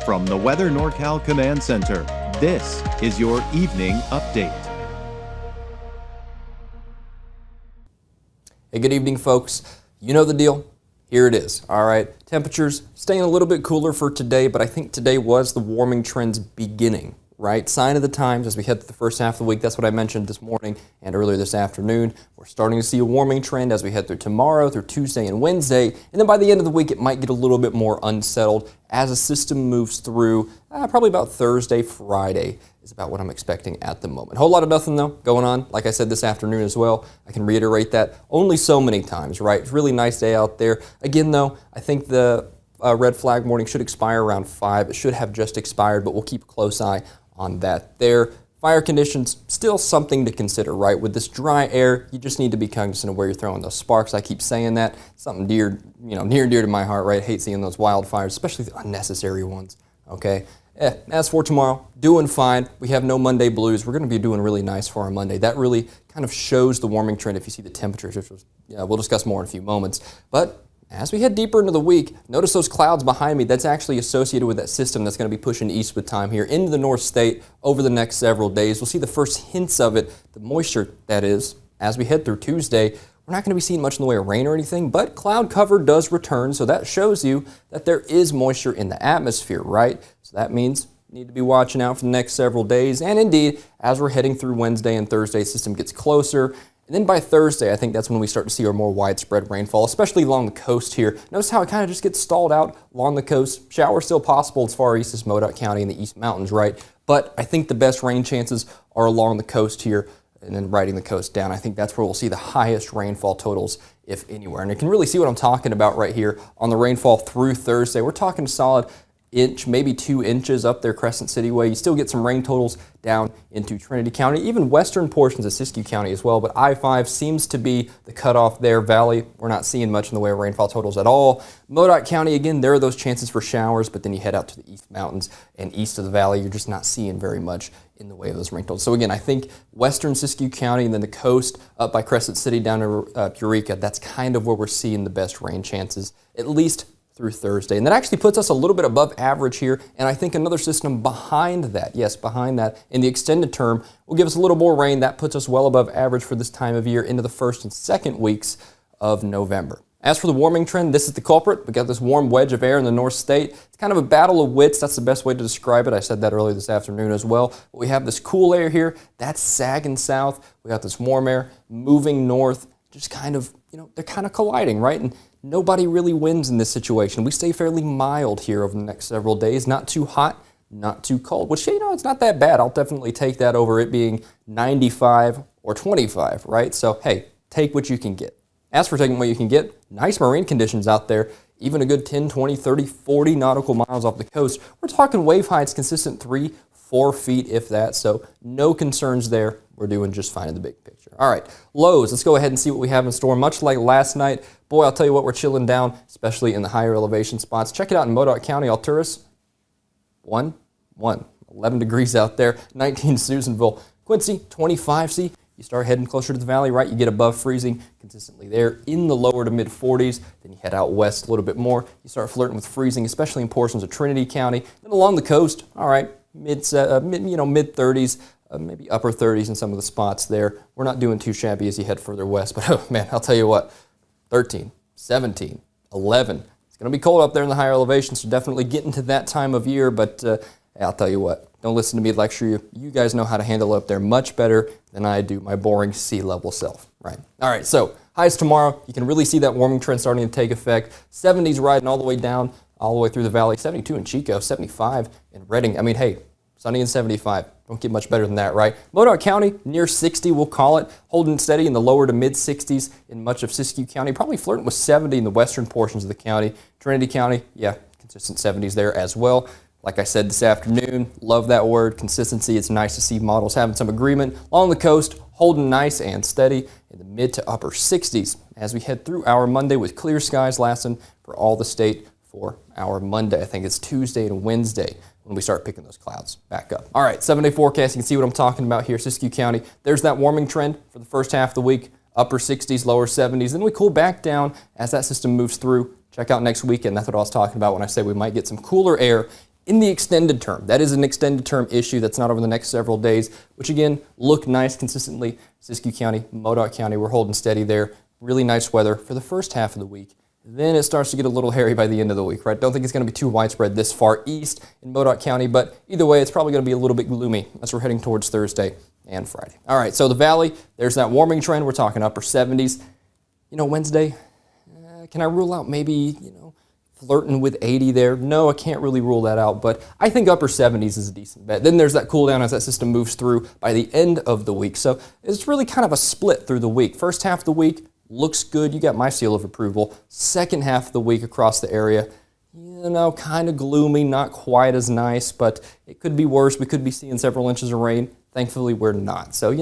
From the Weather NorCal Command Center, this is your evening update. Hey, good evening, folks. You know the deal. Here it is. All right. Temperatures staying a little bit cooler for today, but I think today was the warming trend's beginning, right? Sign of the times as we head to the first half of the week. That's what I mentioned this morning and earlier this afternoon. We're starting to see a warming trend as we head through tomorrow, through Tuesday and Wednesday. And then by the end of the week, it might get a little bit more unsettled as the system moves through probably about Thursday, Friday is about what I'm expecting at the moment. A whole lot of nothing, though, going on. Like I said this afternoon as well, I can reiterate that only so many times, right? It's a really nice day out there. Again, though, I think the red flag warning should expire around 5. It should have just expired, but we'll keep a close eye on that there. Fire conditions, still something to consider, right? With this dry air, you just need to be cognizant of where you're throwing those sparks. I keep saying that. Something near and dear to my heart, right? I hate seeing those wildfires, especially the unnecessary ones, okay? As for tomorrow, doing fine. We have no Monday blues. We're going to be doing really nice for our Monday. That really kind of shows the warming trend if you see the temperatures, which was, we'll discuss more in a few moments. But as we head deeper into the week, notice those clouds behind me. That's actually associated with that system that's going to be pushing east with time here into the North State over the next several days. We'll see the first hints of it, the moisture, that is, as we head through Tuesday. We're not going to be seeing much in the way of rain or anything, but cloud cover does return, so that shows you that there is moisture in the atmosphere, right? So that means you need to be watching out for the next several days. And indeed, as we're heading through Wednesday and Thursday, the system gets closer. And then by Thursday, I think that's when we start to see our more widespread rainfall, especially along the coast here. Notice how it kind of just gets stalled out along the coast. Showers still possible as far east as Modoc County and the East Mountains, right? But I think the best rain chances are along the coast here and then riding the coast down. I think that's where we'll see the highest rainfall totals, if anywhere. And you can really see what I'm talking about right here on the rainfall through Thursday. We're talking a solid inch, maybe 2 inches up there Crescent City way. You still get some rain totals down into Trinity County, even western portions of Siskiyou County as well. But I-5 seems to be the cutoff there. Valley, we're not seeing much in the way of rainfall totals at all. Modoc County, again, there are those chances for showers, but then you head out to the East Mountains and east of the valley, you're just not seeing very much in the way of those rain totals. So again, I think western Siskiyou County and then the coast up by Crescent City down to Eureka, that's kind of where we're seeing the best rain chances, at least through Thursday. And that actually puts us a little bit above average here. And I think another system behind that, yes, behind that in the extended term will give us a little more rain. That puts us well above average for this time of year into the first and second weeks of November. As for the warming trend, this is the culprit. We got this warm wedge of air in the North State. It's kind of a battle of wits. That's the best way to describe it. I said that earlier this afternoon as well. But we have this cool air here. That's sagging south. We got this warm air moving north. Just kind of, they're kind of colliding, right? And nobody really wins in this situation. We stay fairly mild here over the next several days. Not too hot, not too cold, which, it's not that bad. I'll definitely take that over it being 95 or 25, right? So, hey, take what you can get. As for taking what you can get, nice marine conditions out there, even a good 10, 20, 30, 40 nautical miles off the coast. We're talking wave heights consistent 3, 4 feet, if that, so no concerns there. We're doing just fine in the big picture. All right, lows. Let's go ahead and see what we have in store. Much like last night, boy, I'll tell you what, we're chilling down, especially in the higher elevation spots. Check it out in Modoc County, Alturas. 11 degrees out there. 19 Susanville. Quincy, 25. See, you start heading closer to the valley, right? You get above freezing consistently there in the lower to mid 40s. Then you head out west a little bit more. You start flirting with freezing, especially in portions of Trinity County. Then along the coast, all right, mid 30s. Maybe upper 30s in some of the spots there. We're not doing too shabby as you head further west, but oh man, I'll tell you what, 13, 17, 11. It's going to be cold up there in the higher elevations, so definitely getting to that time of year, but hey, I'll tell you what, don't listen to me lecture you. You guys know how to handle it up there much better than I do, my boring sea level self, right? All right, so highs tomorrow. You can really see that warming trend starting to take effect. 70s riding all the way down, all the way through the valley. 72 in Chico, 75 in Redding. I mean, hey, sunny and 75. Don't get much better than that, right? Modoc County, near 60, we'll call it. Holding steady in the lower to mid 60s in much of Siskiyou County. Probably flirting with 70 in the western portions of the county. Trinity County, yeah, consistent 70s there as well. Like I said this afternoon, love that word, consistency. It's nice to see models having some agreement. Along the coast, holding nice and steady in the mid to upper 60s as we head through our Monday with clear skies lasting for all the state for our Monday. I think it's Tuesday and Wednesday when we start picking those clouds back up. All right, 7-day forecast. You can see what I'm talking about here. Siskiyou County, there's that warming trend for the first half of the week. Upper 60s, lower 70s. Then we cool back down as that system moves through. Check out next weekend. That's what I was talking about when I said we might get some cooler air in the extended term. That is an extended term issue that's not over the next several days, which again, look nice consistently. Siskiyou County, Modoc County, we're holding steady there. Really nice weather for the first half of the week. Then it starts to get a little hairy by the end of the week, right? Don't think it's going to be too widespread this far east in Modoc County, but either way, it's probably going to be a little bit gloomy as we're heading towards Thursday and Friday. All right, so the valley, there's that warming trend. We're talking upper 70s. Wednesday, can I rule out maybe, flirting with 80 there? No, I can't really rule that out, but I think upper 70s is a decent bet. Then there's that cool down as that system moves through by the end of the week. So it's really kind of a split through the week. First half of the week looks good. You got my seal of approval. Second half of the week across the area, kind of gloomy, not quite as nice, but it could be worse. We could be seeing several inches of rain. Thankfully, we're not. So,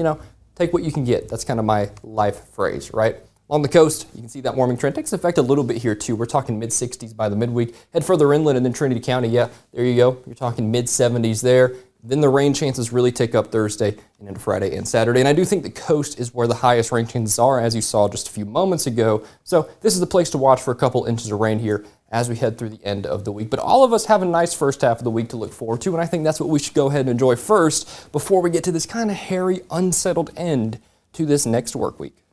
take what you can get. That's kind of my life phrase, right? On the coast, you can see that warming trend takes effect a little bit here too. We're talking mid-60s by the midweek. Head further inland and then Trinity County, yeah, there you go. You're talking mid-70s there. Then the rain chances really tick up Thursday and into Friday and Saturday. And I do think the coast is where the highest rain chances are, as you saw just a few moments ago. So this is the place to watch for a couple inches of rain here as we head through the end of the week. But all of us have a nice first half of the week to look forward to, and I think that's what we should go ahead and enjoy first before we get to this kind of hairy, unsettled end to this next work week.